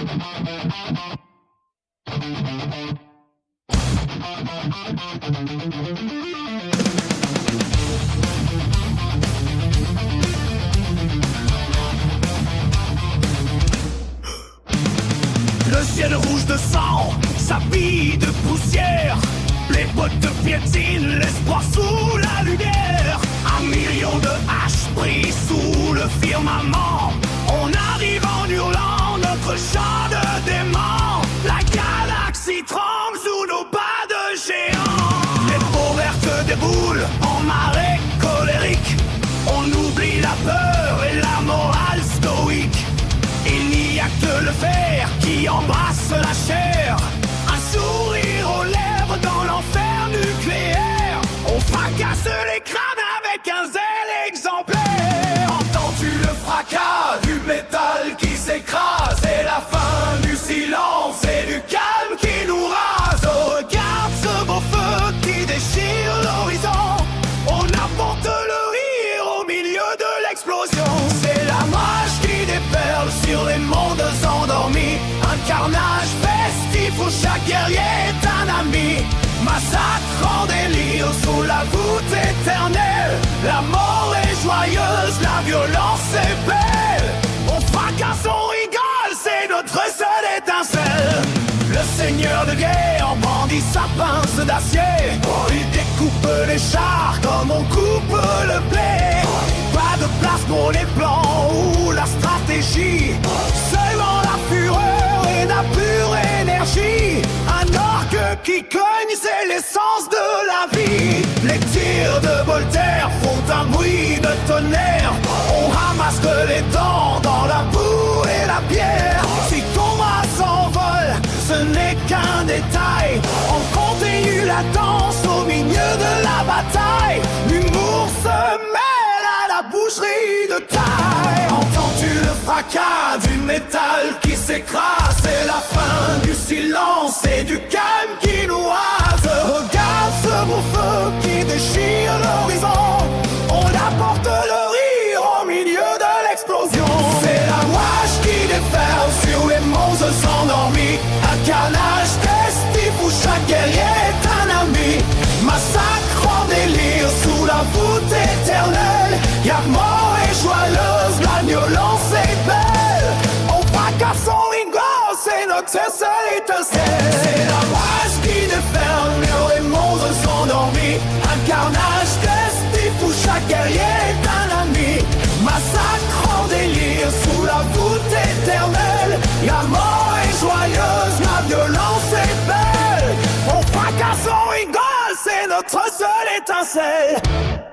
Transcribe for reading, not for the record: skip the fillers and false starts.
Le ciel rouge de sang, s'habille de poussière. Les bottes piétinent, l'espoir sous la lumière. Un million de haches pris sous le firmament. On arrive en hurlant notre chant de démons. La galaxie tremble sous nos pas de géants. Les peaux vertes déboulent en marée colérique. On oublie la peur et la morale stoïque. Il n'y a que le fer qui embrasse la chair. Un sourire aux lèvres dans l'enfer nucléaire. On fracasse les crânes avec un zèle exemplaire. Entends-tu le fracas du métal qui s'écrase? Et la fin du silence et du calme qui nous rase. Oh, regarde ce beau feu qui déchire l'horizon. On apporte le rire au milieu de l'explosion. C'est la rage qui déferle sur les mondes endormis. Un carnage festif où chaque guerrier est un ami. Massacre en délire sous la voûte éternelle. La mort est joyeuse, la violence est belle. On fracasse, on rigole, c'est notre seule étincelle. Le seigneur de guerre brandit sa pince d'acier. Il découpe les chars comme on coupe le blé. Pas de place pour les plans ou la stratégie. Seulement la fureur et la pure énergie. Un orque qui cogne, c'est l'essence de la vie. Les tirs de Voltaire font un bruit de tonnerre. On ramasse que les dents dans la boue et la pierre. Si ton bras s'envole, ce n'est qu'un détail. On continue la danse au milieu de la bataille. L'humour se mêle à la boucherie de taille. Entends-tu le fracas du métal qui s'écrase? C'est la fin du silence et du calme qui nous rase. Regarde ce beau feu qui déchire l'horizon. On apporte le rire au milieu de l'explosion. C'est la rage qui déferle sur les monstres endormis. Un carnage festif où chaque guerrier est un ami. Massacre en délire sous la voûte éternelle. Y'a mort et joyeuse, la violence est belle. On fracasse, on rigole, c'est notre seule étincelle. C'est la rage qui déferle sur les monstres endormis. Un carnage festif où chaque guerrier est un ami. Massacre en délire sous la voûte éternelle. La mort est joyeuse, la violence est belle. On fracasse, on rigole, c'est notre seule étincelle.